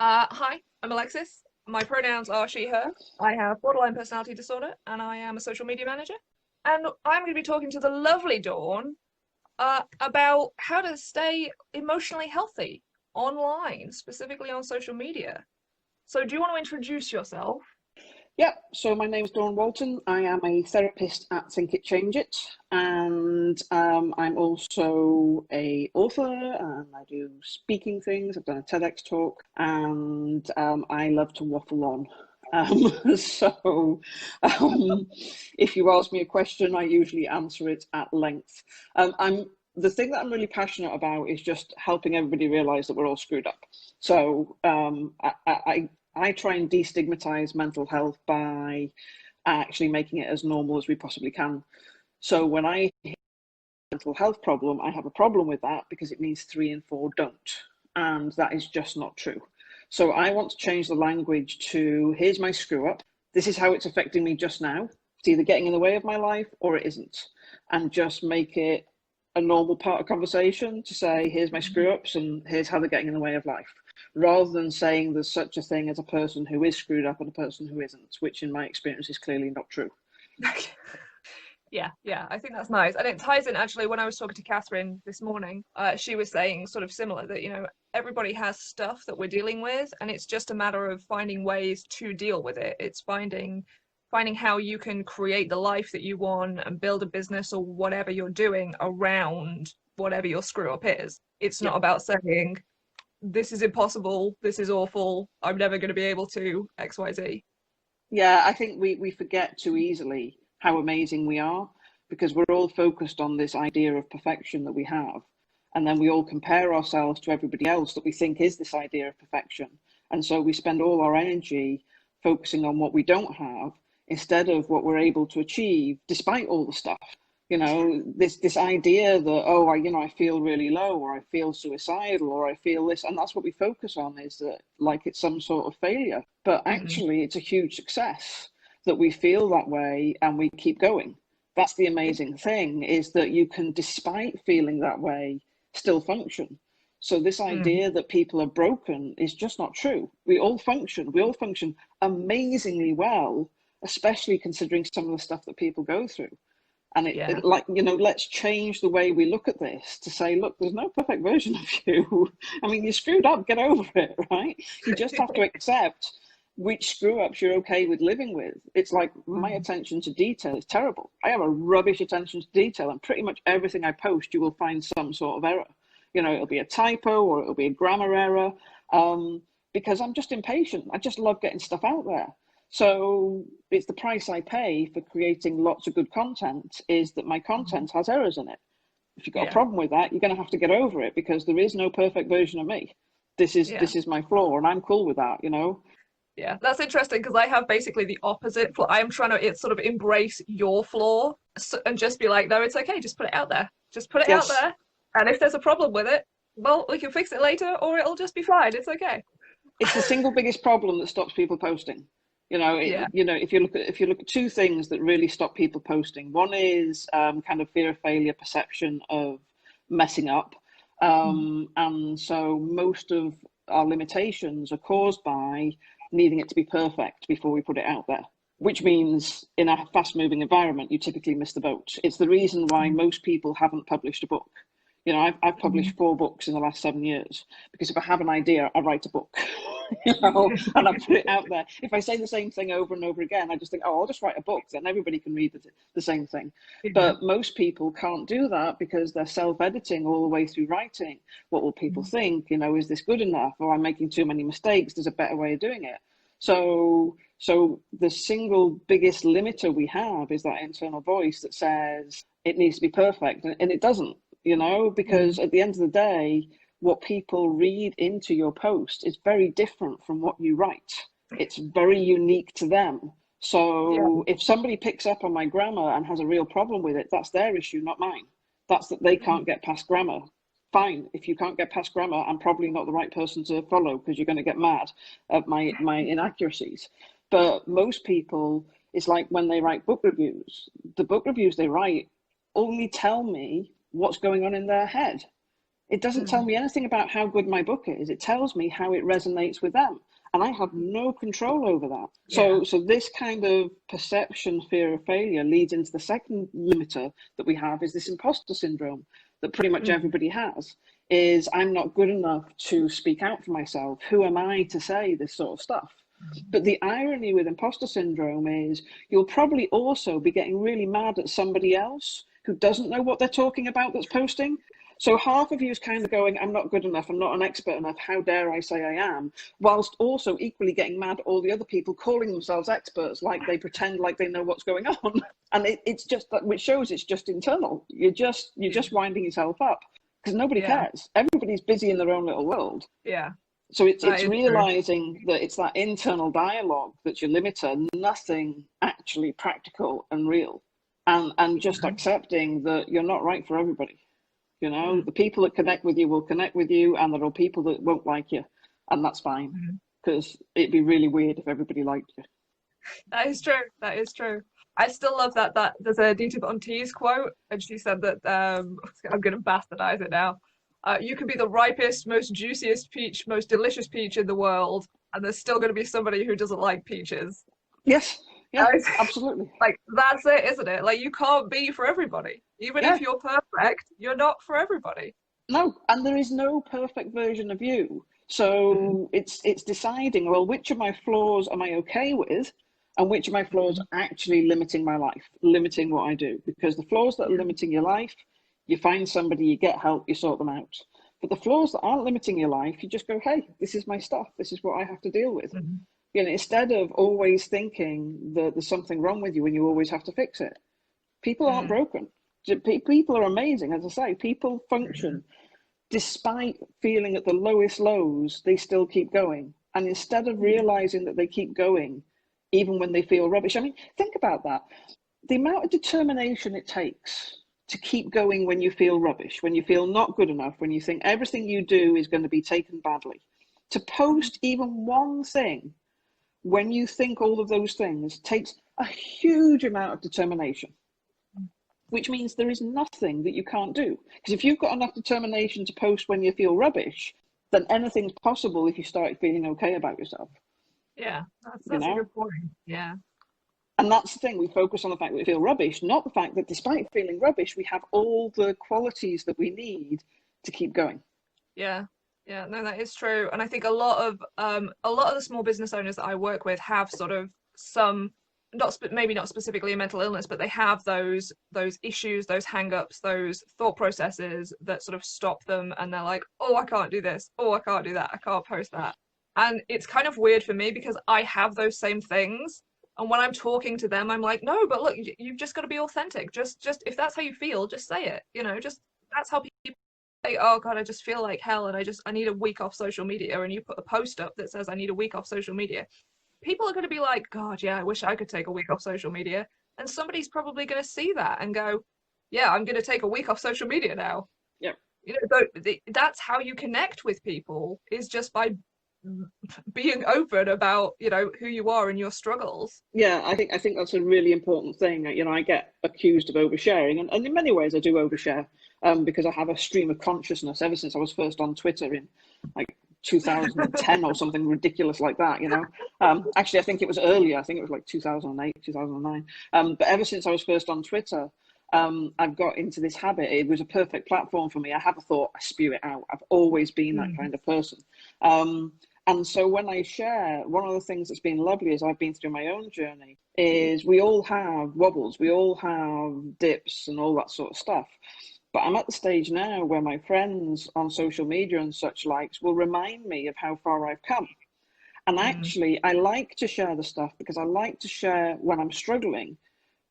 Hi, I'm Alexis. My pronouns are she, her. I have borderline personality disorder and I am a social media manager. And I'm going to be talking to the lovely Dawn about how to stay emotionally healthy online, specifically on social media. So, do you want to introduce yourself? Yep, so my name's Dawn Walton. I am a therapist at Think It Change It, and I'm also a author, and I do speaking things. I've done a TEDx talk, and I love to waffle on. So if you ask me a question, I usually answer it at length. The thing that I'm really passionate about is just helping everybody realize that we're all screwed up. So I try and destigmatize mental health by actually making it as normal as we possibly can. So when I hear a mental health problem, I have a problem with that because it means 3 in 4 don't. And that is just not true. So I want to change the language to, here's my screw up. This is how it's affecting me just now. It's either getting in the way of my life or it isn't. And just make it a normal part of conversation to say, here's my screw ups and here's how they're getting in the way of life, rather than saying there's such a thing as a person who is screwed up and a person who isn't, which in my experience is clearly not true. Yeah, I think that's nice. And it ties in actually when I was talking to Catherine this morning, she was saying sort of similar that, everybody has stuff that we're dealing with, and it's just a matter of finding ways to deal with it. It's finding how you can create the life that you want and build a business or whatever you're doing around whatever your screw up is. It's not about saying, this is impossible, this is awful, I'm never going to be able to XYZ. Yeah, I think we forget too easily how amazing we are because we're all focused on this idea of perfection that we have. And then we all compare ourselves to everybody else that we think is this idea of perfection. And so we spend all our energy focusing on what we don't have instead of what we're able to achieve despite all the stuff. This idea that, oh, I feel really low, or I feel suicidal, or I feel this, and that's what we focus on, is that like it's some sort of failure, but actually it's a huge success that we feel that way and we keep going. That's the amazing thing, is that you can, despite feeling that way, still function. So this idea that people are broken is just not true. We all function amazingly well, especially considering some of the stuff that people go through. And let's change the way we look at this to say, look, there's no perfect version of you. I mean, you screwed up, get over it, right? You just have to accept which screw ups you're okay with living with. It's like my attention to detail is terrible. I have a rubbish attention to detail, and pretty much everything I post, you will find some sort of error. It'll be a typo or it'll be a grammar error, because I'm just impatient. I just love getting stuff out there. So it's the price I pay for creating lots of good content, is that my content has errors in it. If you've got a problem with that, you're going to have to get over it, because there is no perfect version of me. This is my flaw, and I'm cool with that, Yeah, that's interesting because I have basically the opposite. I'm trying to sort of embrace your flaw and just be like, no, it's okay. Just put it out there. Just put it out Yes. there. And if there's a problem with it, well, we can fix it later, or it'll just be fine. It's okay. It's the single biggest problem that stops people posting. If you look at two things that really stop people posting, one is kind of fear of failure, perception of messing up, and so most of our limitations are caused by needing it to be perfect before we put it out there, which means in a fast-moving environment, you typically miss the boat. It's the reason why most people haven't published a book. I've published 4 books in the last 7 years, because if I have an idea, I write a book, and I put it out there. If I say the same thing over and over again, I just think, oh, I'll just write a book, then everybody can read the same thing. But most people can't do that because they're self-editing all the way through writing. What will people think? Is this good enough? Or I'm making too many mistakes? There's a better way of doing it. So the single biggest limiter we have is that internal voice that says it needs to be perfect, and it doesn't. Because at the end of the day, what people read into your post is very different from what you write. It's very unique to them. So if somebody picks up on my grammar and has a real problem with it, that's their issue, not mine. That's that they can't get past grammar. Fine, if you can't get past grammar, I'm probably not the right person to follow, because you're going to get mad at my inaccuracies. But most people, it's like when they write book reviews, the book reviews they write only tell me what's going on in their head. It doesn't tell me anything about how good my book is. It tells me how it resonates with them. And I have no control over that. So this kind of perception, fear of failure leads into the second limiter that we have, is this imposter syndrome that pretty much everybody has, is I'm not good enough to speak out for myself. Who am I to say this sort of stuff? But the irony with imposter syndrome is you'll probably also be getting really mad at somebody else who doesn't know what they're talking about that's posting. So half of you is kind of going, I'm not good enough, I'm not an expert enough, how dare I say I am, whilst also equally getting mad at all the other people calling themselves experts, like they pretend like they know what's going on. And it's just that, which shows it's just internal. You're just winding yourself up because nobody cares. Everybody's busy in their own little world. Yeah. So it's realizing that it's that internal dialogue that's your limiter, nothing actually practical and real, and just accepting that you're not right for everybody. You know, the people that connect with you will connect with you, and there are people that won't like you, and that's fine, because it'd be really weird if everybody liked you. That is true. That is true. I still love that there's a Dita Von Teese quote, and she said that I'm going to bastardize it now. You can be the ripest, most juiciest peach, most delicious peach in the world, and there's still going to be somebody who doesn't like peaches. Yes. Yeah, absolutely. Like, that's it, isn't it? Like, you can't be for everybody. Even if you're perfect, you're not for everybody. No, and there is no perfect version of you. So it's deciding, well, which of my flaws am I okay with, and which of my flaws are actually limiting my life, limiting what I do. Because the flaws that are limiting your life, you find somebody, you get help, you sort them out. But the flaws that aren't limiting your life, you just go, hey, this is my stuff. This is what I have to deal with. You know, instead of always thinking that there's something wrong with you and you always have to fix it. People aren't broken. People are amazing. As I say, people function. Despite feeling at the lowest lows, they still keep going. And instead of realizing that they keep going, even when they feel rubbish. I mean, think about that. The amount of determination it takes to keep going when you feel rubbish, when you feel not good enough, when you think everything you do is going to be taken badly. To post even one thing when you think all of those things takes a huge amount of determination, which means there is nothing that you can't do. Because if you've got enough determination to post when you feel rubbish, then anything's possible if you start feeling okay about yourself. Yeah, that's a good point. Yeah. And that's the thing, we focus on the fact that we feel rubbish, not the fact that despite feeling rubbish, we have all the qualities that we need to keep going. Yeah. Yeah, no, that is true. And I think a lot of the small business owners that I work with have sort of some, maybe not specifically a mental illness, but they have those issues, those hang-ups, those thought processes that sort of stop them, and they're like, oh, I can't do this, oh, I can't do that, I can't post that. And it's kind of weird for me because I have those same things. And when I'm talking to them, I'm like, no, but look, you've just got to be authentic. Just if that's how you feel, just say it. You know, just that's how people say, oh God, I just feel like hell and I need a week off social media. And you put a post up that says I need a week off social media. People are going to be like, God, yeah, I wish I could take a week off social media. And somebody's probably going to see that and go, yeah, I'm going to take a week off social media now. Yeah. You know, that's how you connect with people, is just by being open about, you know, who you are and your struggles. Yeah, I think that's a really important thing. You know, I get accused of oversharing, and in many ways I do overshare, because I have a stream of consciousness ever since I was first on Twitter in like 2010 or something ridiculous like that, you know. Actually, I think it was earlier. I think it was like 2008, 2009. But ever since I was first on Twitter, I've got into this habit. It was a perfect platform for me. I have a thought, I spew it out. I've always been that kind of person. And so when I share, one of the things that's been lovely as I've been through my own journey is we all have wobbles, we all have dips and all that sort of stuff. But I'm at the stage now where my friends on social media and such likes will remind me of how far I've come. And actually, I like to share the stuff because I like to share when I'm struggling,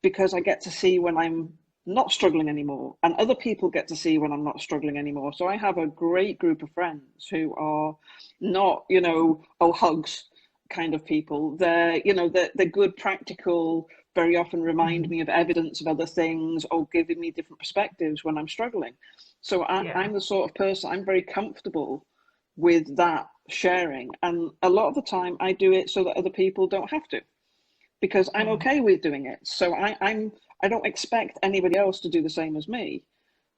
because I get to see when I'm not struggling anymore, and other people get to see when I'm not struggling anymore. So I have a great group of friends who are not, you know, oh, hugs kind of people. They're, you know, they're good, practical, very often remind me of evidence of other things or giving me different perspectives when I'm struggling. So I'm the sort of person, I'm very comfortable with that sharing. And a lot of the time I do it so that other people don't have to, because I'm okay with doing it. So I don't expect anybody else to do the same as me.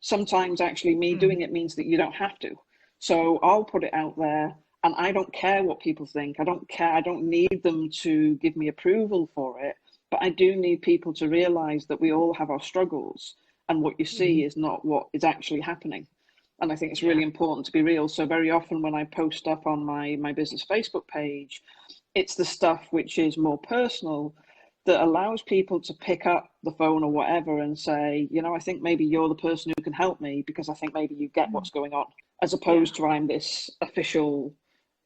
Sometimes actually me doing it means that you don't have to. So I'll put it out there, and I don't care what people think. I don't care. I don't need them to give me approval for it. But I do need people to realize that we all have our struggles, and what you see is not what is actually happening. And I think it's really important to be real. So very often when I post stuff on my business Facebook page, it's the stuff which is more personal that allows people to pick up the phone or whatever and say, you know, I think maybe you're the person who can help me, because I think maybe you get what's going on, as opposed to I'm this official,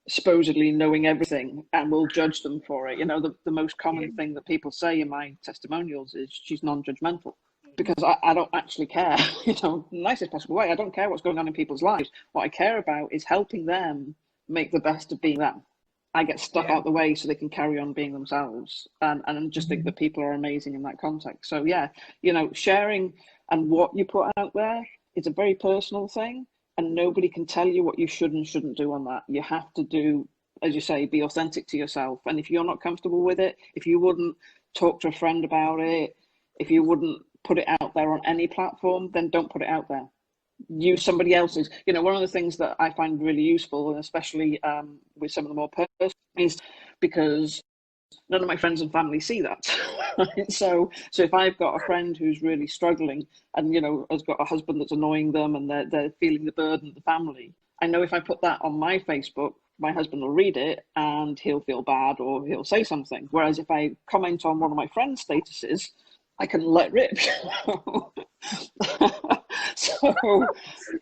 supposedly knowing everything and will judge them for it. You know, the most common thing that people say in my testimonials is she's non-judgmental, because I don't actually care, you know, in the nicest possible way. I don't care what's going on in people's lives. What I care about is helping them make the best of being them. I get stuff out the way so they can carry on being themselves, and just think that people are amazing in that context. So yeah, you know, sharing and what you put out there is a very personal thing, and nobody can tell you what you should and shouldn't do on that. You have to do, as you say, be authentic to yourself. And if you're not comfortable with it, if you wouldn't talk to a friend about it, if you wouldn't put it out there on any platform, then don't put it out there. Use somebody else's. You know, one of the things that I find really useful, and especially with some of the more personal, is because none of my friends and family see that. Right? So if I've got a friend who's really struggling and, you know, has got a husband that's annoying them and they're feeling the burden of the family, I know if I put that on my Facebook, my husband will read it and he'll feel bad or he'll say something. Whereas if I comment on one of my friends' statuses, I can let rip. So,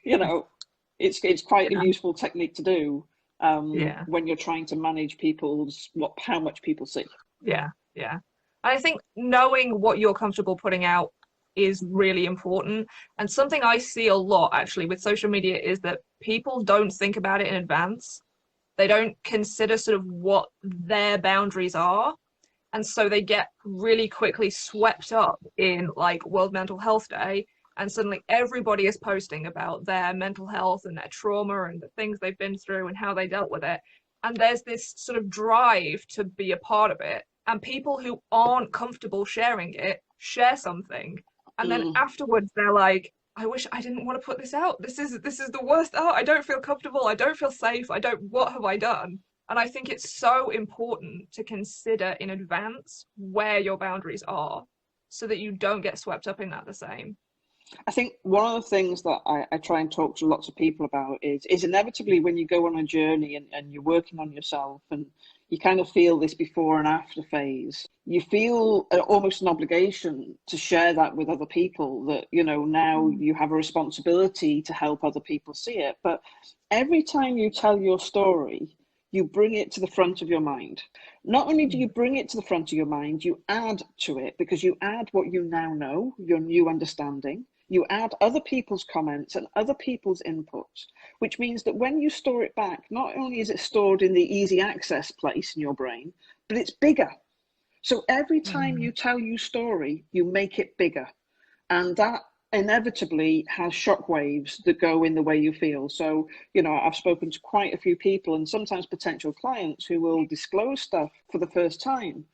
you know, it's quite a useful technique to do when you're trying to manage how much people see. Yeah. I think knowing what you're comfortable putting out is really important. And something I see a lot actually with social media is that people don't think about it in advance. They don't consider sort of what their boundaries are. And so they get really quickly swept up in like World Mental Health Day, and suddenly everybody is posting about their mental health and their trauma and the things they've been through and how they dealt with it. And there's this sort of drive to be a part of it. And people who aren't comfortable sharing it share something. And then afterwards they're like, I wish I didn't want to put this out. This is the worst. Oh, I don't feel comfortable. I don't feel safe. What have I done? And I think it's so important to consider in advance where your boundaries are so that you don't get swept up in that the same. I think one of the things that I try and talk to lots of people about is inevitably when you go on a journey and you're working on yourself and you kind of feel this before and after phase, you feel almost an obligation to share that with other people, that, you know, now you have a responsibility to help other people see it. But every time you tell your story, you bring it to the front of your mind. Not only do you bring it to the front of your mind, you add to it, because you add what you now know, your new understanding. You add other people's comments and other people's input, which means that when you store it back, not only is it stored in the easy access place in your brain, but it's bigger. So every time you tell your story, you make it bigger. And that inevitably has shockwaves that go in the way you feel. So, you know, I've spoken to quite a few people and sometimes potential clients who will disclose stuff for the first time.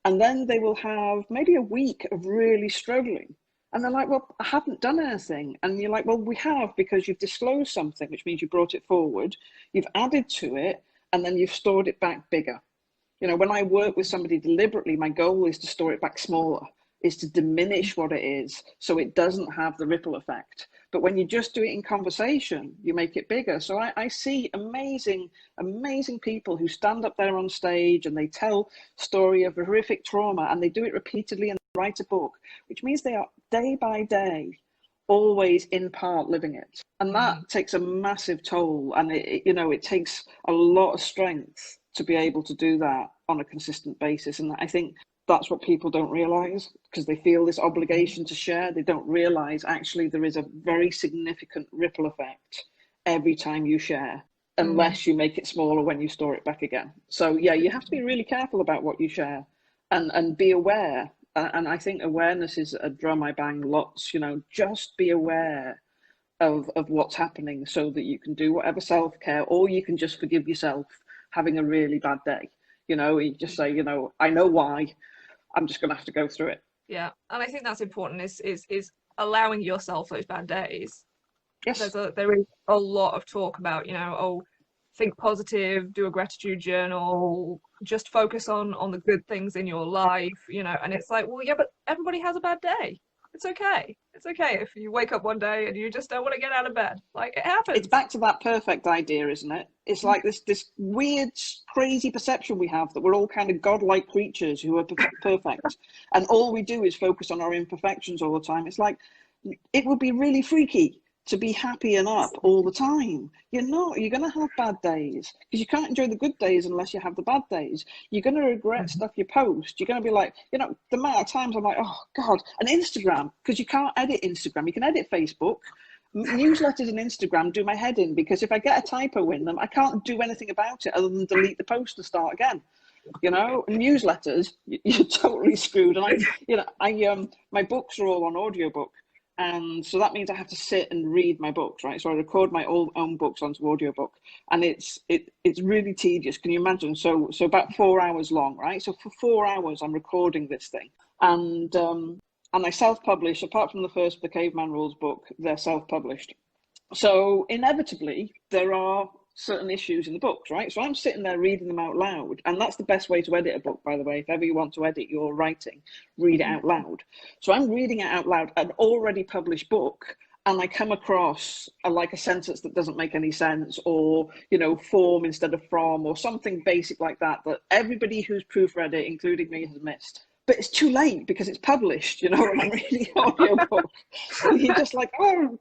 And then they will have maybe a week of really struggling. And they're like, well, I haven't done anything. And you're like, well, we have, because you've disclosed something, which means you brought it forward, you've added to it, and then you've stored it back bigger. You know, when I work with somebody deliberately, my goal is to store it back smaller, is to diminish what it is so it doesn't have the ripple effect. But when you just do it in conversation, you make it bigger. So I see amazing people who stand up there on stage and they tell story of horrific trauma, and they do it repeatedly and write a book, which means they are day by day always in part living it. And that takes a massive toll, and it takes a lot of strength to be able to do that on a consistent basis. And I think that's what people don't realize, because they feel this obligation to share. They don't realize actually there is a very significant ripple effect every time you share, unless you make it smaller when you store it back again. So yeah, you have to be really careful about what you share and be aware. And I think awareness is a drum I bang lots, just be aware of what's happening so that you can do whatever self-care, or you can just forgive yourself having a really bad day. You just say, I know why, I'm just going to have to go through it. Yeah. And I think that's important is allowing yourself those bad days. Yes. There is a lot of talk about, oh, think positive, do a gratitude journal, just focus on the good things in your life, and it's like, well, yeah, but everybody has a bad day. It's okay. It's okay if you wake up one day and you just don't want to get out of bed. Like, it It's happens. back to that perfect idea, isn't it? It's like this weird, crazy perception we have that we're all kind of godlike creatures who are perfect, and all we do is focus on our imperfections all the time. It's like, it would be really freaky to be happy and up all the time. You're not. You're going to have bad days because you can't enjoy the good days unless you have the bad days. You're going to regret stuff you post. You're going to be like, the amount of times I'm like, oh God, and Instagram, because you can't edit Instagram. You can edit Facebook. Newsletters and Instagram do my head in, because if I get a typo in them, I can't do anything about it other than delete the post and start again. Newsletters, you're totally screwed. And my books are all on audiobook, and so that means I have to sit and read my books, right? So I record my own books onto audiobook, and it's really tedious. Can you imagine? So about 4 hours long, right? So for 4 hours I'm recording this thing, and I self-publish. Apart from the first, the Caveman Rules book, they're self-published. So inevitably, there are certain issues in the books, right? So I'm sitting there reading them out loud. And that's the best way to edit a book, by the way. If ever you want to edit your writing, read it out loud. So I'm reading it out loud, an already published book, and I come across a sentence that doesn't make any sense, or, form instead of from, or something basic like that everybody who's proofread it, including me, has missed. But it's too late because it's published, and I'm reading audiobook. And you're just like, oh,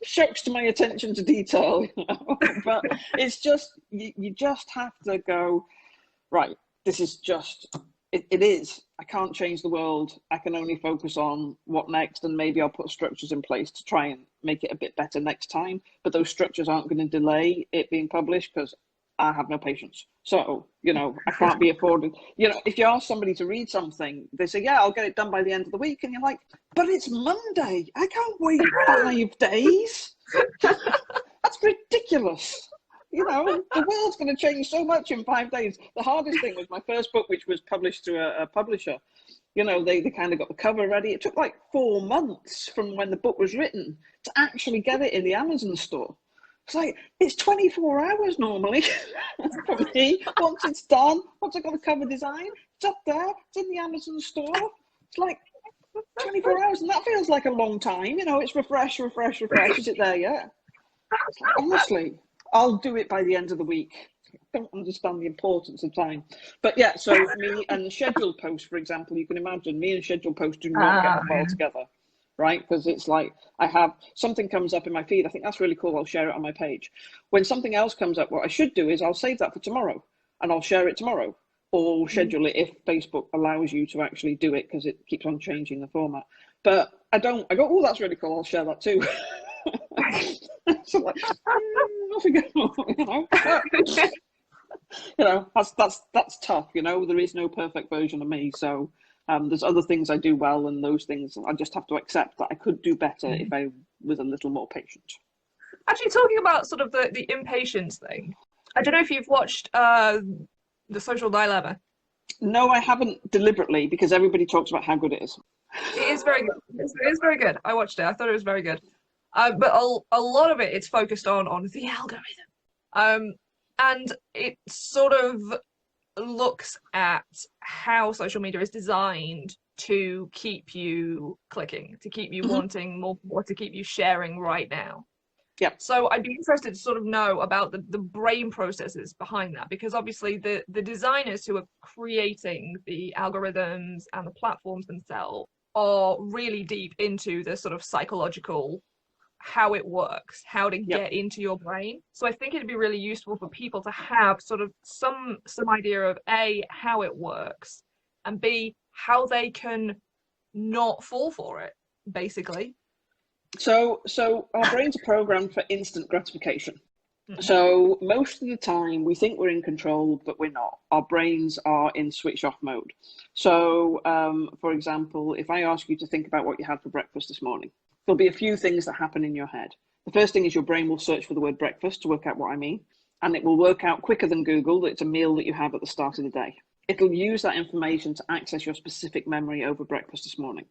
shocks to my attention to detail, But it's just, you just have to go, right, this is just, it is. I can't change the world. I can only focus on what next, and maybe I'll put structures in place to try and make it a bit better next time. But those structures aren't going to delay it being published because I have no patience. So, I can't be afforded. If you ask somebody to read something, they say, yeah, I'll get it done by the end of the week. And you're like, but it's Monday. I can't wait 5 days. That's ridiculous. The world's going to change so much in 5 days. The hardest thing was my first book, which was published through a publisher. They kind of got the cover ready. It took like 4 months from when the book was written to actually get it in the Amazon store. It's like, it's 24 hours normally for me. Once it's done, once I've got the cover design, it's up there, it's in the Amazon store. It's like 24 hours, and that feels like a long time. It's refresh. Is it there yet? It's like, honestly, I'll do it by the end of the week. I don't understand the importance of time. But yeah, so me and scheduled posts, for example, you can imagine me and scheduled posts do not get well together. Right? Because it's like, I have something comes up in my feed. I think that's really cool. I'll share it on my page. When something else comes up, what I should do is I'll save that for tomorrow and I'll share it tomorrow, or schedule it if Facebook allows you to actually do it, because it keeps on changing the format. But I go, oh, that's really cool. I'll share that too. So like, off we go. That's tough. There is no perfect version of me. So there's other things I do well, and those things I just have to accept that I could do better if I was a little more patient. Actually, talking about sort of the impatience thing, I don't know if you've watched The Social Dilemma. No, I haven't deliberately, because everybody talks about how good it is. It is very good. It is very good. I watched it. I thought it was very good. But a lot of it's focused on the algorithm. And it sort of looks at how social media is designed to keep you clicking, to keep you wanting more, to keep you sharing right now. Yeah. So I'd be interested to sort of know about the brain processes behind that, because obviously the designers who are creating the algorithms and the platforms themselves are really deep into the sort of psychological, how it works, how to get into your brain. So I think it'd be really useful for people to have sort of some idea of A, how it works, and B, how they can not fall for it, basically. So our brains are programmed for instant gratification. So most of the time we think we're in control, but we're not. Our brains are in switch off mode. So for example, if I ask you to think about what you had for breakfast this morning, there'll be a few things that happen in your head. The first thing is your brain will search for the word breakfast to work out what I mean. And it will work out quicker than Google that it's a meal that you have at the start of the day. It'll use that information to access your specific memory over breakfast this morning.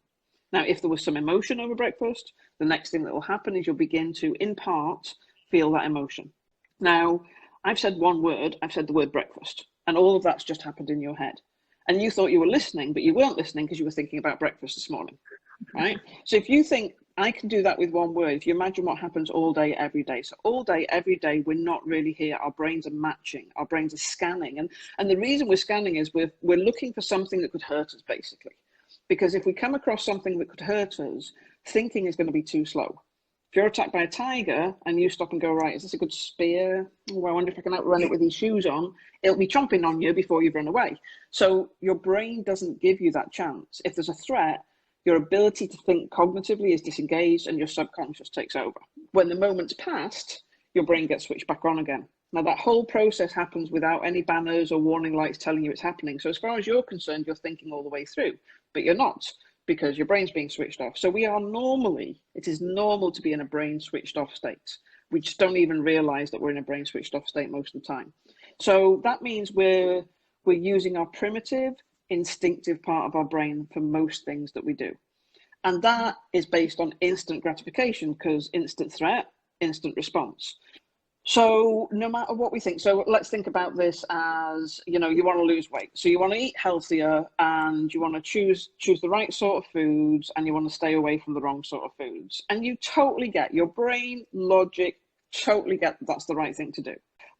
Now, if there was some emotion over breakfast, the next thing that will happen is you'll begin to, in part, feel that emotion. Now, I've said one word, I've said the word breakfast, and all of that's just happened in your head. And you thought you were listening, but you weren't listening because you were thinking about breakfast this morning, right? So if you think, I can do that with one word, if you imagine what happens all day, every day. So all day, every day, we're not really here. Our brains are matching, our brains are scanning. And the reason we're scanning is we're looking for something that could hurt us, basically. Because if we come across something that could hurt us, thinking is going to be too slow. If you're attacked by a tiger and you stop and go, right, is this a good spear? Oh, I wonder if I can outrun it with these shoes on. It'll be chomping on you before you've run away. So your brain doesn't give you that chance. If there's a threat, your ability to think cognitively is disengaged and your subconscious takes over. When the moment's passed, your brain gets switched back on again. Now, that whole process happens without any banners or warning lights telling you it's happening. So as far as you're concerned, you're thinking all the way through, but you're not, because your brain's being switched off. So it is normal to be in a brain switched off state. We just don't even realize that we're in a brain switched off state most of the time. So that means we're using our primitive, instinctive part of our brain for most things that we do. And that is based on instant gratification, because instant threat, instant response. So no matter what we think, so let's think about this as, you want to lose weight. So you want to eat healthier and you want to choose the right sort of foods, and you want to stay away from the wrong sort of foods. And you totally get, your brain logic totally get that's the right thing to do.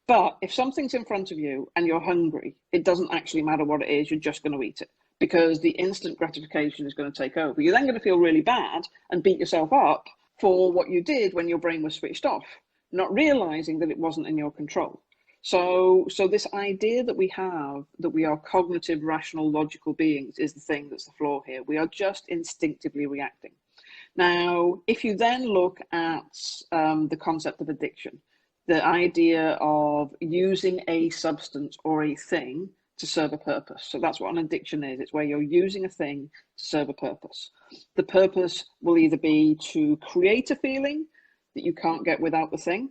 But if something's in front of you and you're hungry, it doesn't actually matter what it is, you're just going to eat it, because the instant gratification is going to take over. You're then going to feel really bad and beat yourself up for what you did when your brain was switched off, not realizing that it wasn't in your control. So this idea that we have, that we are cognitive, rational, logical beings, is the thing that's the flaw here. We are just instinctively reacting. Now, if you then look at the concept of addiction, the idea of using a substance or a thing to serve a purpose. So that's what an addiction is. It's where you're using a thing to serve a purpose. The purpose will either be to create a feeling that you can't get without the thing,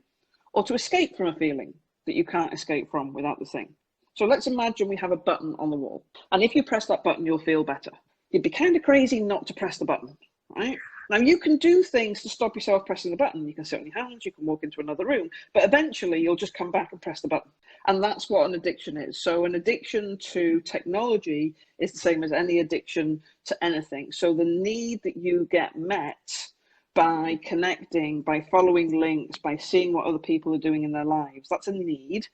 or to escape from a feeling that you can't escape from without the thing. So let's imagine we have a button on the wall, and if you press that button, you'll feel better. You'd be kind of crazy not to press the button, right? Now, you can do things to stop yourself pressing the button. You can sit on your hands, you can walk into another room, but eventually you'll just come back and press the button. And that's what an addiction is. So an addiction to technology is the same as any addiction to anything. So the need that you get met by connecting, by following links, by seeing what other people are doing in their lives, that's a need.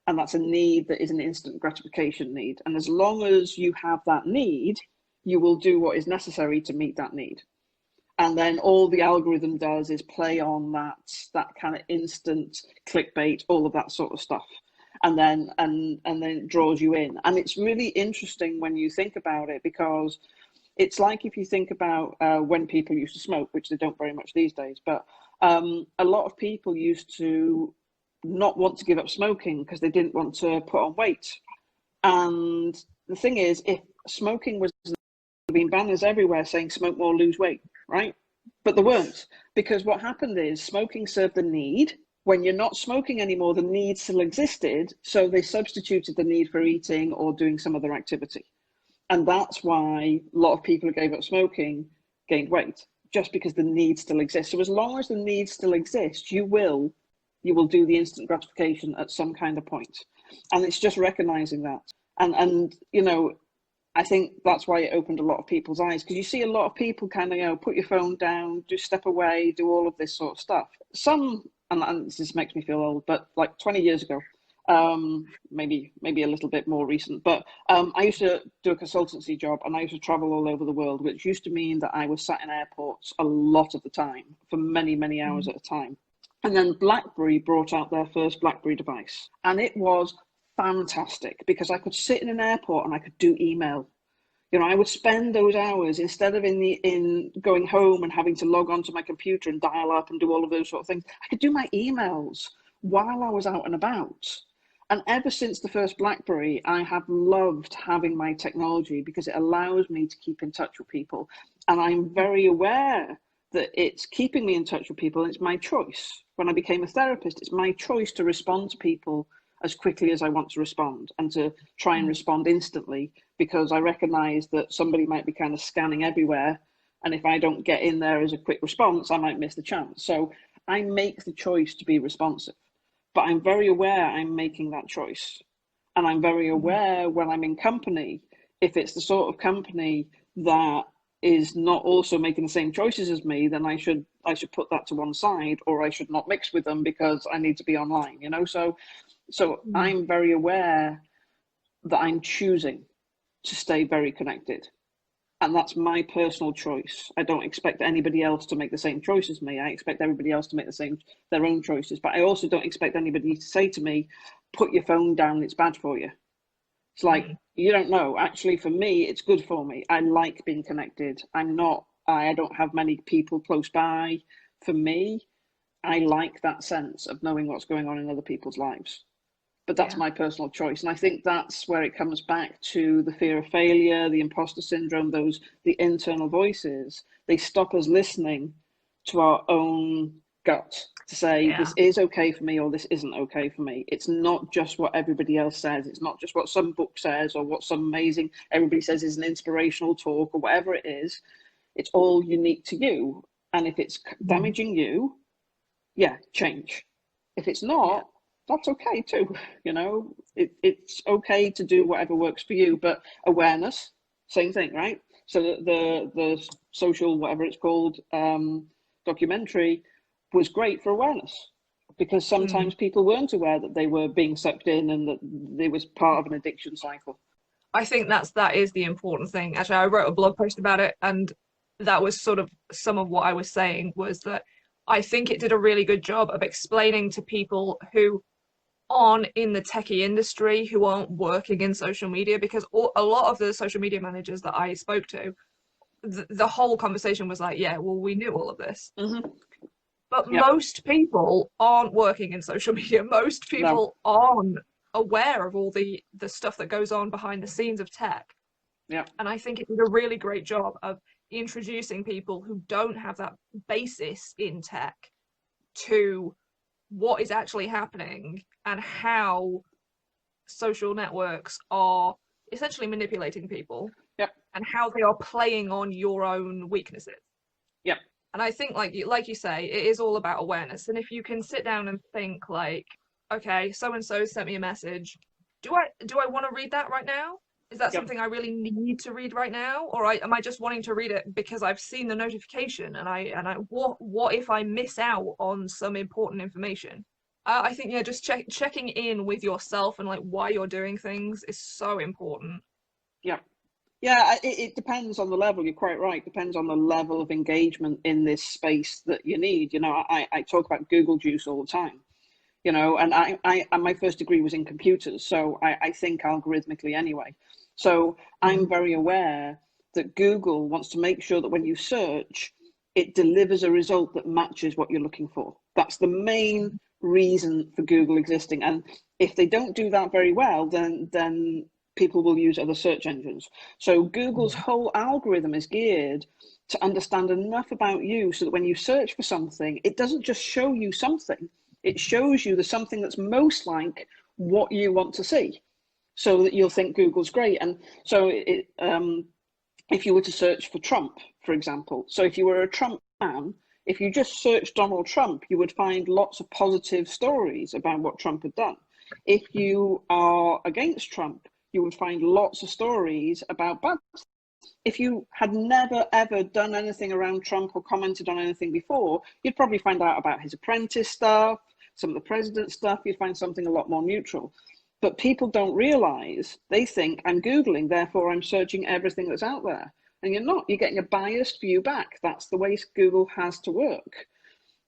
And that's a need that is an instant gratification need. And as long as you have that need, you will do what is necessary to meet that need. And then all the algorithm does is play on that kind of instant clickbait, all of that sort of stuff. And then it draws you in. And it's really interesting when you think about it, because it's like if you think about when people used to smoke, which they don't very much these days, but a lot of people used to not want to give up smoking because they didn't want to put on weight. And the thing is, if smoking was been banners everywhere saying smoke more, lose weight, right? But there weren't, because what happened is smoking served the need. When you're not smoking anymore, the need still existed, so they substituted the need for eating or doing some other activity. And that's why a lot of people who gave up smoking gained weight, just because the need still exists. So as long as the need still exists, you will do the instant gratification at some kind of point. And it's just recognizing that. And I think that's why it opened a lot of people's eyes, because you see a lot of people kind of, put your phone down, just step away, do all of this sort of stuff. Some, and this makes me feel old, but like 20 years ago, maybe a little bit more recent, but I used to do a consultancy job, and I used to travel all over the world, which used to mean that I was sat in airports a lot of the time for many, many hours at a time. And then BlackBerry brought out their first BlackBerry device, and it was fantastic because I could sit in an airport and I could do email. I would spend those hours, instead of in going home and having to log onto my computer and dial up and do all of those sort of things, I could do my emails while I was out and about. And ever since the first BlackBerry, I have loved having my technology because it allows me to keep in touch with people. And I'm very aware that it's keeping me in touch with people, and it's my choice. When I became a therapist, it's my choice to respond to people as quickly as I want to respond, and to try and respond instantly, because I recognize that somebody might be kind of scanning everywhere And if I don't get in there as a quick response, I might miss the chance. So I make the choice to be responsive, but I'm very aware I'm making that choice. And I'm very aware when I'm in company, if it's the sort of company that is not also making the same choices as me, then I should put that to one side, or I should not mix with them because I need to be online, you know? So I'm very aware that I'm choosing to stay very connected. And that's my personal choice. I don't expect anybody else to make the same choice as me. I expect everybody else to make their own choices. But I also don't expect anybody to say to me, put your phone down, it's bad for you. It's like, you don't know. Actually, for me, it's good for me. I like being connected. I don't have many people close by. For me, I like that sense of knowing what's going on in other people's lives. But that's my personal choice. And I think that's where it comes back to the fear of failure, the imposter syndrome, the internal voices. They stop us listening to our own gut to say, this is okay for me or this isn't okay for me. It's not just what everybody else says. It's not just what some book says or what some amazing, everybody says is an inspirational talk or whatever it is. It's all unique to you. And if it's damaging you, change. If it's not, that's okay too. You know, it's okay to do whatever works for you, but awareness, same thing, right? So the social, whatever it's called, documentary was great for awareness, because sometimes people weren't aware that they were being sucked in and that it was part of an addiction cycle. I think that is the important thing. Actually, I wrote a blog post about it, and that was sort of some of what I was saying, was that I think it did a really good job of explaining to people who aren't in the techie industry, who aren't working in social media, because a lot of the social media managers that I spoke to, the whole conversation was like, yeah, well, we knew all of this. But most people aren't working in social media. Most people aren't aware of all the stuff that goes on behind the scenes of tech. And I think it did a really great job of introducing people who don't have that basis in tech to what is actually happening and how social networks are essentially manipulating people and how they are playing on your own weaknesses. And I think, like you say, it is all about awareness. And if you can sit down and think like, okay, so and so sent me a message, do I want to read that right now? Is that something I really need to read right now, or am I just wanting to read it because I've seen the notification and what if I miss out on some important information? I think just checking in with yourself and like why you're doing things is so important. It depends on the level. You're quite right. Depends on the level of engagement in this space that you need. You know, I talk about Google juice all the time. You know, and my first degree was in computers, so I think algorithmically anyway. So I'm very aware that Google wants to make sure that when you search, it delivers a result that matches what you're looking for. That's the main reason for Google existing. And if they don't do that very well, then people will use other search engines. So Google's whole algorithm is geared to understand enough about you so that when you search for something, it doesn't just show you something. It shows you the something that's most like what you want to see, so that you'll think Google's great. And so if you were to search for Trump, for example, so if you were a Trump fan, if you just searched Donald Trump, you would find lots of positive stories about what Trump had done. If you are against Trump, you would find lots of stories about bad stuff. If you had never, ever done anything around Trump or commented on anything before, you'd probably find out about his apprentice stuff, some of the president's stuff. You'd find something a lot more neutral. But people don't realize, they think I'm Googling, therefore I'm searching everything that's out there. And you're not, you're getting a biased view back. That's the way Google has to work,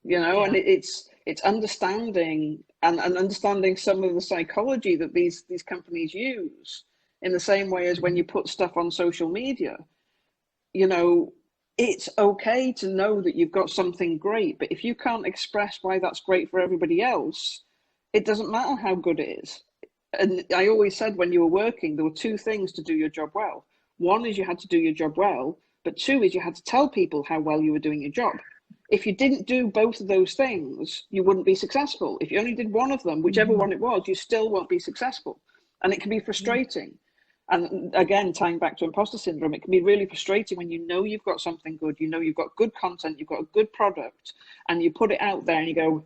you know, and it's understanding and understanding some of the psychology that these companies use in the same way as when you put stuff on social media. You know, it's okay to know that you've got something great, but if you can't express why that's great for everybody else, it doesn't matter how good it is. And I always said when you were working, there were two things to do your job well. One is you had to do your job well, but two is you had to tell people how well you were doing your job. If you didn't do both of those things, you wouldn't be successful. If you only did one of them, whichever one it was, you still won't be successful. And it can be frustrating. And again, tying back to imposter syndrome, it can be really frustrating when you know you've got something good, you know you've got good content, you've got a good product, and you put it out there and you go,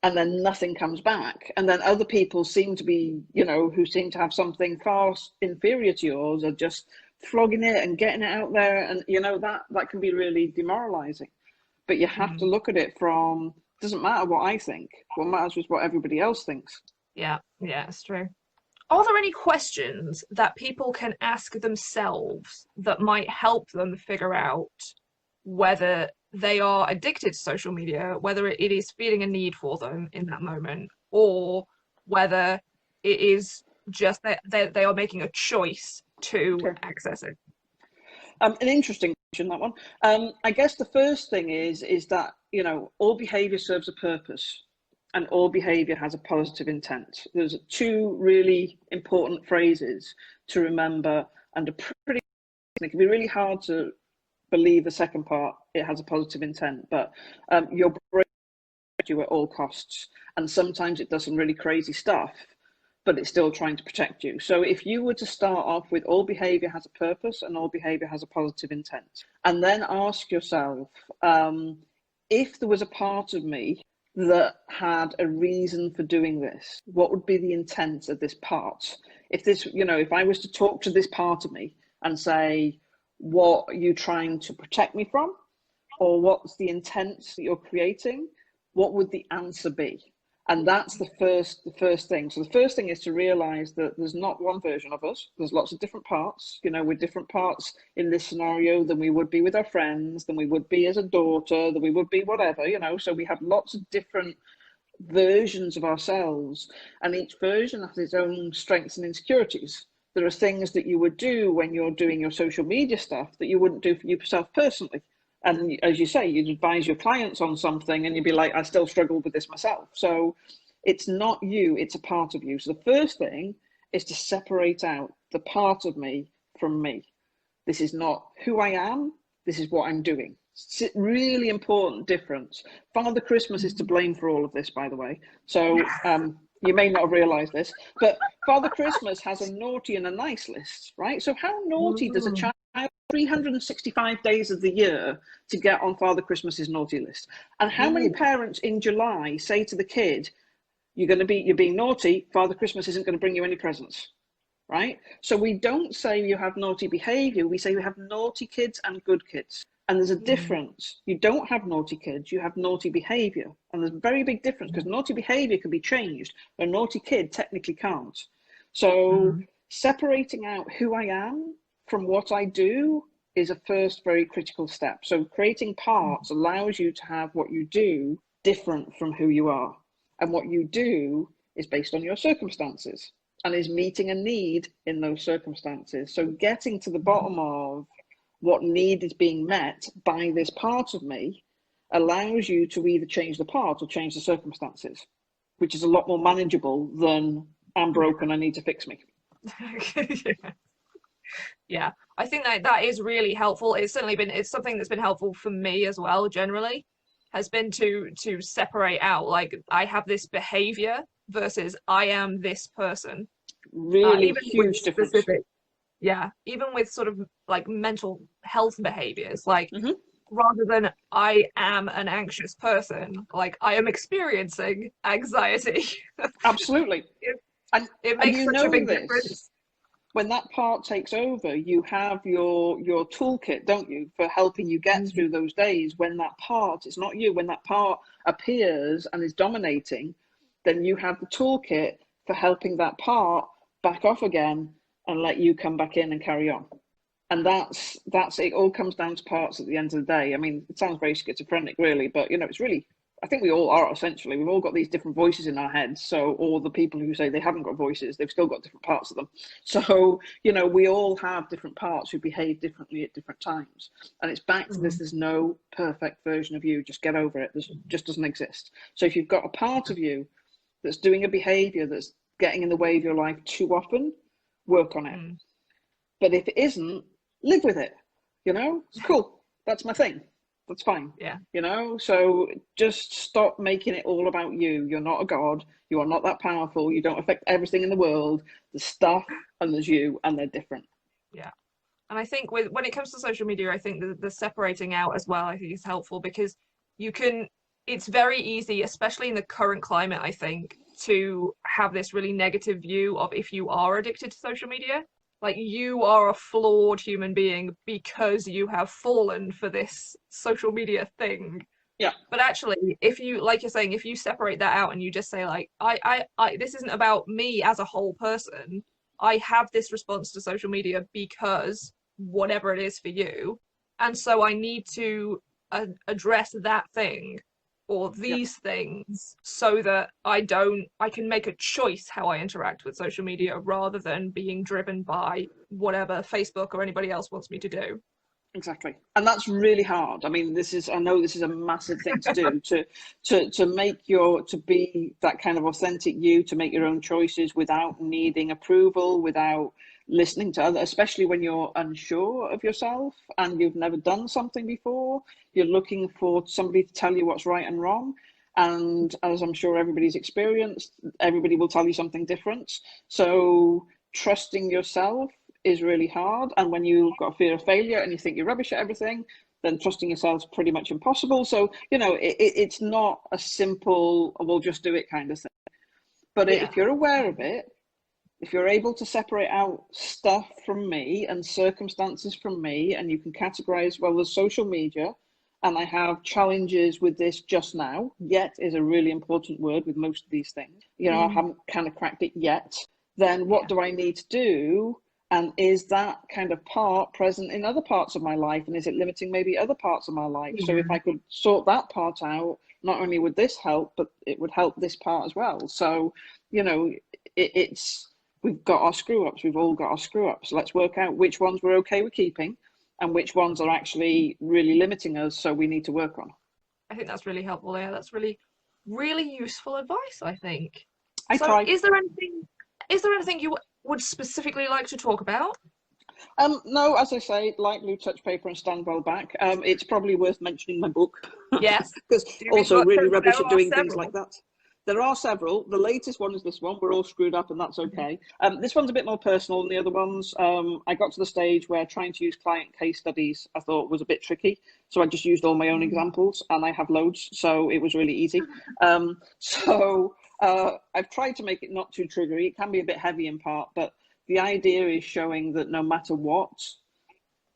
and then nothing comes back. And then other people seem to be, who seem to have something far inferior to yours, are just flogging it and getting it out there. And, that can be really demoralizing. But you have to look at it from, it doesn't matter what I think. What matters is what everybody else thinks. Yeah, it's true. Are there any questions that people can ask themselves that might help them figure out whether they are addicted to social media, whether it is feeling a need for them in that moment, or whether it is just that they are making a choice to access it? An interesting question, that one. I guess the first thing is that, all behavior serves a purpose and all behavior has a positive intent. There's two really important phrases to remember, and it can be really hard to believe the second part, it has a positive intent, but your brain protects you at all costs, and sometimes it does some really crazy stuff, but it's still trying to protect you. So if you were to start off with all behavior has a purpose and all behavior has a positive intent, and then ask yourself, if there was a part of me that had a reason for doing this, what would be the intent of this part? If this, if I was to talk to this part of me and say, what are you trying to protect me from? Or what's the intent that you're creating? What would the answer be? And that's the first thing. So the first thing is to realize that there's not one version of us. There's lots of different parts. We're different parts in this scenario than we would be with our friends, than we would be as a daughter, than we would be whatever, so we have lots of different versions of ourselves, and each version has its own strengths and insecurities. There are things that you would do when you're doing your social media stuff that you wouldn't do for yourself personally. And as you say, you'd advise your clients on something and you'd be like, I still struggle with this myself. So it's not you, it's a part of you. So the first thing is to separate out the part of me from me. This is not who I am, this is what I'm doing. It's a really important difference. Father Christmas is to blame for all of this, by the way. So you may not have realized this, but Father Christmas has a naughty and a nice list, right? So how naughty does a child 365 days of the year to get on Father Christmas's naughty list? And how many parents in July say to the kid, you're being naughty, Father Christmas isn't going to bring you any presents, right? So we don't say you have naughty behavior, we say you have naughty kids and good kids. And there's a difference. You don't have naughty kids, you have naughty behavior. And there's a very big difference, because naughty behavior can be changed. A naughty kid technically can't. So separating out who I am from what I do is a first very critical step. So creating parts allows you to have what you do different from who you are. And what you do is based on your circumstances and is meeting a need in those circumstances. So getting to the bottom of what need is being met by this part of me allows you to either change the part or change the circumstances, which is a lot more manageable than I'm broken, I need to fix me. Yeah, I think that is really helpful. It's something that's been helpful for me as well, generally, has been to separate out, like, I have this behavior versus I am this person. Really huge difference. Yeah, even with sort of like mental health behaviors, like rather than I am an anxious person, like I am experiencing anxiety. Absolutely. It makes such a big difference. When that part takes over, you have your toolkit, don't you, for helping you get through those days. When that part, it's not you, when that part appears and is dominating, then you have the toolkit for helping that part back off again and let you come back in and carry on. And that's it. All comes down to parts at the end of the day. I mean, it sounds very schizophrenic, really, but it's really, I think we all are, essentially. We've all got these different voices in our heads. So, or the people who say they haven't got voices, they've still got different parts of them. So, we all have different parts who behave differently at different times. And it's back to this, there's no perfect version of you. Just get over it. This just doesn't exist. So if you've got a part of you that's doing a behavior that's getting in the way of your life too often, work on it. But if it isn't, live with it. It's cool. That's my thing. That's fine. Yeah. You know, so just stop making it all about you. You're not a god. You are not that powerful. You don't affect everything in the world. There's stuff and there's you, and they're different. Yeah. And I think when it comes to social media, I think the separating out as well, I think is helpful, because you can, it's very easy, especially in the current climate, I think, to have this really negative view of if you are addicted to social media. Like, you are a flawed human being because you have fallen for this social media thing. Yeah. But actually, if you, like you're saying, if you separate that out and you just say, like, this isn't about me as a whole person. I have this response to social media because whatever it is for you. And so I need to address that thing or Yeah. these things so that I can make a choice how I interact with social media rather than being driven by whatever Facebook or anybody else wants me to do. Exactly. And that's really hard. I mean, I know this is a massive thing to do, to be that kind of authentic you, to make your own choices without needing approval, without listening to others, especially when you're unsure of yourself and you've never done something before. You're looking for somebody to tell you what's right and wrong. And as I'm sure everybody's experienced, everybody will tell you something different. So trusting yourself is really hard. And when you've got a fear of failure and you think you're rubbish at everything, then trusting yourself is pretty much impossible. So, you know, it's not a simple, we'll just do it kind of thing. But if you're aware of it, if you're able to separate out stuff from me and circumstances from me, and you can categorize, well, there's social media, and I have challenges with this just now. Yet is a really important word with most of these things. You know, I haven't kind of cracked it yet. Then what do I need to do? And is that kind of part present in other parts of my life? And is it limiting maybe other parts of my life? So if I could sort that part out, not only would this help, but it would help this part as well. So, you know, we've got our screw ups. We've all got our screw ups. Let's work out which ones we're okay with keeping and which ones are actually really limiting us. So we need to work on. I think that's really helpful there. That's really, really useful advice, I think. I try. Is there anything you would specifically like to talk about? No, as I say, light blue touch paper and stand well back. It's probably worth mentioning my book. Yes. Because also really rubbish at doing things like that. There are several. The latest one is this one. We're all screwed up, and that's okay. This one's a bit more personal than the other ones. I got to the stage where trying to use client case studies I thought was a bit tricky. So I just used all my own examples, and I have loads. So it was really easy. I've tried to make it not too triggery. It can be a bit heavy in part, but the idea is showing that no matter what,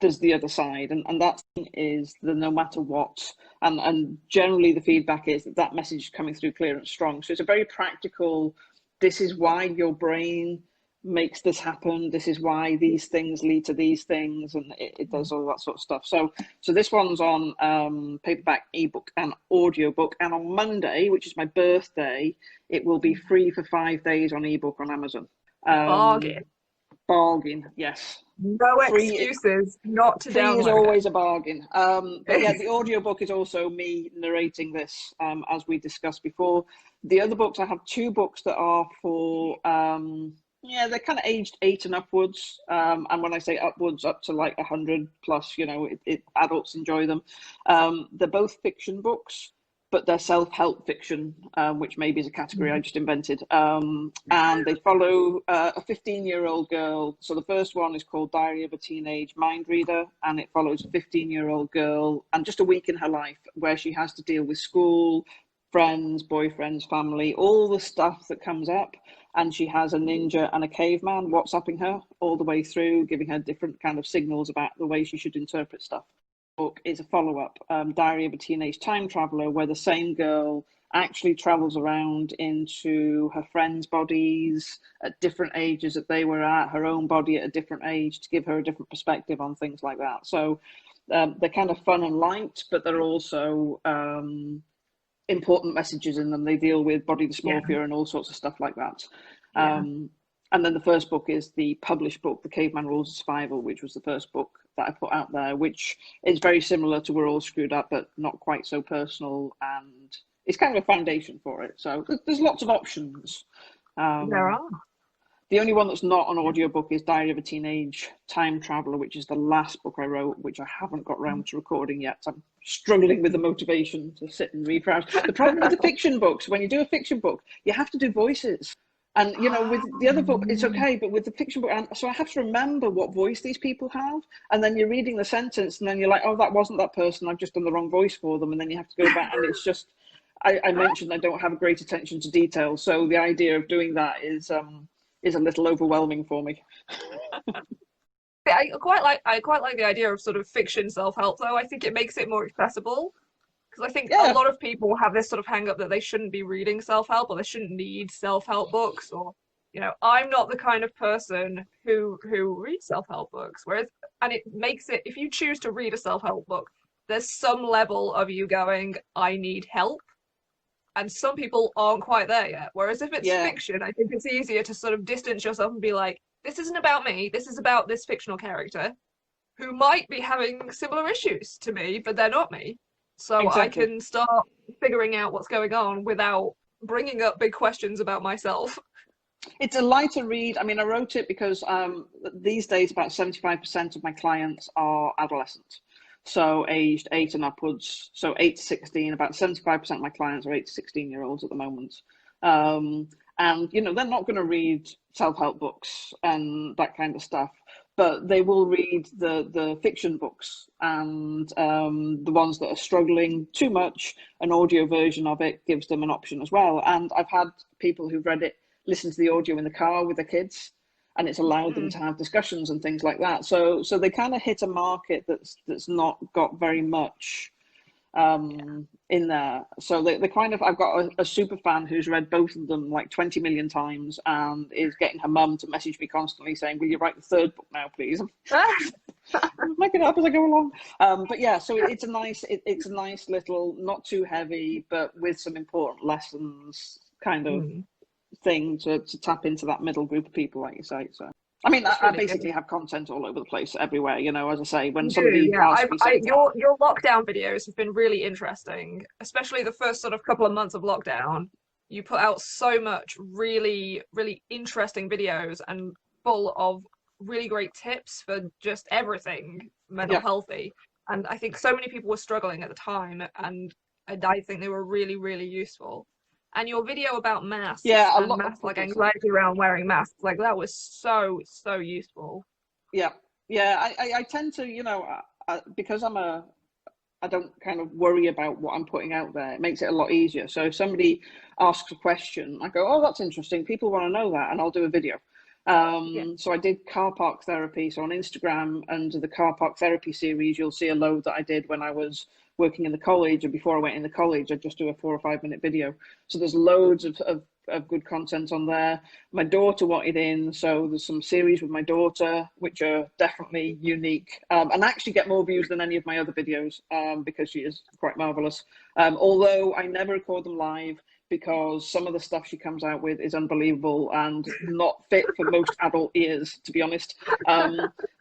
there's the other side, and that is the no matter what, and generally the feedback is that message is coming through clear and strong. So it's a very practical, this is why your brain makes this happen, this is why these things lead to these things, and it does all that sort of stuff. So this one's on paperback, ebook and audiobook, and on Monday, which is my birthday, it will be free for 5 days on ebook on Amazon. Bargain, yes. No excuses not to download it. Free is always a bargain. But yeah, the audiobook is also me narrating this, as we discussed before. The other books, I have 2 books that are for, they're kind of aged 8 and upwards. And when I say upwards, up to like 100 plus, you know, adults enjoy them. They're both fiction books, but they're self-help fiction, which maybe is a category I just invented. And they follow a 15-year-old girl. So the first one is called Diary of a Teenage Mind Reader, and it follows a 15-year-old girl and just a week in her life where she has to deal with school, friends, boyfriends, family, all the stuff that comes up. And she has a ninja and a caveman WhatsApping her all the way through, giving her different kind of signals about the way she should interpret stuff. Book is a follow-up, Diary of a Teenage Time Traveler, where the same girl actually travels around into her friends' bodies at different ages that they were at, her own body at a different age, to give her a different perspective on things like that. So they're kind of fun and light, but they're also important messages in them. They deal with body dysmorphia and all sorts of stuff like that. And then the first book is the published book, The Caveman Rules of Survival, which was the first book that I put out there, which is very similar to We're All Screwed Up, but not quite so personal. And it's kind of a foundation for it. So there's lots of options. There are. The only one that's not an audiobook is Diary of a Teenage Time Traveler, which is the last book I wrote, which I haven't got round to recording yet. I'm struggling with the motivation to sit and read. The problem with the fiction books, when you do a fiction book, you have to do voices. And, you know, with the other book, it's okay, but with the fiction book, so I have to remember what voice these people have. And then you're reading the sentence and then you're like, oh, that wasn't that person. I've just done the wrong voice for them. And then you have to go back and it's just, I mentioned I don't have a great attention to detail. So the idea of doing that is a little overwhelming for me. I quite like the idea of sort of fiction self-help, though. I think it makes it more accessible. Because I think a lot of people have this sort of hang up that they shouldn't be reading self-help or they shouldn't need self-help books, or, you know, I'm not the kind of person who reads self-help books. And it makes it, if you choose to read a self-help book, there's some level of you going, I need help. And some people aren't quite there yet. Whereas if it's fiction, I think it's easier to sort of distance yourself and be like, this isn't about me, this is about this fictional character who might be having similar issues to me, but they're not me. So exactly. I can start figuring out what's going on without bringing up big questions about myself. It's a lighter read. I mean, I wrote it because these days about 75% of my clients are adolescents. So aged 8 and upwards. So 8 to 16, about 75% of my clients are 8 to 16-year-olds at the moment. And, you know, they're not going to read self-help books and that kind of stuff. But they will read the fiction books and the ones that are struggling too much. An audio version of it gives them an option as well. And I've had people who've read it listen to the audio in the car with their kids, and it's allowed them to have discussions and things like that. So they kind of hit a market that's not got very much in there. So they kind of, I've got a super fan who's read both of them like 20 million times and is getting her mum to message me constantly saying, will you write the third book now, please? I'm making it up as I go along. But yeah, so it's a nice little, not too heavy, but with some important lessons kind of thing to tap into that middle group of people, like you say. So I mean, I basically have content all over the place, everywhere, you know, as I say, when somebody asks me your lockdown videos have been really interesting, especially the first sort of couple of months of lockdown. You put out so much really, really interesting videos and full of really great tips for just everything mental healthy. And I think so many people were struggling at the time, and I think they were really, really useful. And your video about masks, like anxiety around wearing masks, like that was so useful. Yeah, I tend to, you know, because I don't kind of worry about what I'm putting out there. It makes it a lot easier. So if somebody asks a question, I go, oh, that's interesting. People want to know that, and I'll do a video. So I did car park therapy. So on Instagram, under the car park therapy series, you'll see a load that I did when I was working in the college, and before I went in the college, I'd just do a 4 or 5 minute video. So there's loads of good content on there. My daughter wanted in, so there's some series with my daughter, which are definitely unique, and actually get more views than any of my other videos, because she is quite marvelous. Although I never record them live, because some of the stuff she comes out with is unbelievable and not fit for most adult ears, to be honest.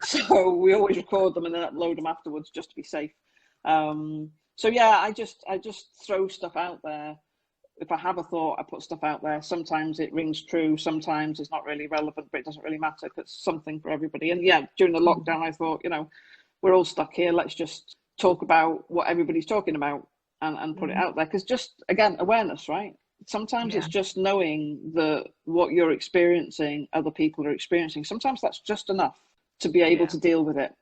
So we always record them and then upload them afterwards just to be safe. So yeah, I just throw stuff out there. If I have a thought, I put stuff out there. Sometimes it rings true, sometimes it's not really relevant, but it doesn't really matter because it's something for everybody. And yeah, during the lockdown, I thought, you know, we're all stuck here. Let's just talk about what everybody's talking about and put it out there. Because just, again, awareness, right? Sometimes it's just knowing that what you're experiencing, other people are experiencing. Sometimes that's just enough to be able to deal with it.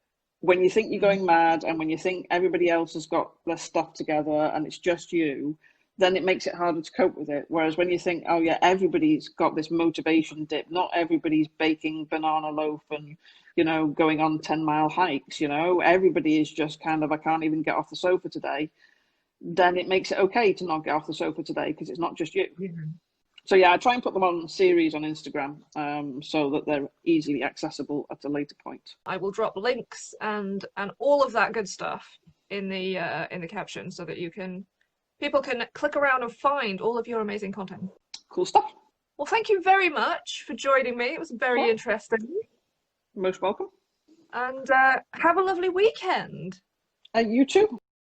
When you think you're going mad and when you think everybody else has got their stuff together and it's just you, then it makes it harder to cope with it. Whereas when you think, oh yeah, everybody's got this motivation dip, not everybody's baking banana loaf and, you know, going on 10-mile hikes, you know, everybody is just kind of, I can't even get off the sofa today. Then it makes it okay to not get off the sofa today because it's not just you. So yeah, I try and put them on series on Instagram, so that they're easily accessible at a later point. I will drop links and all of that good stuff in the caption so that people can click around and find all of your amazing content. Cool stuff. Well, thank you very much for joining me. It was very interesting. Most welcome. And have a lovely weekend. You too.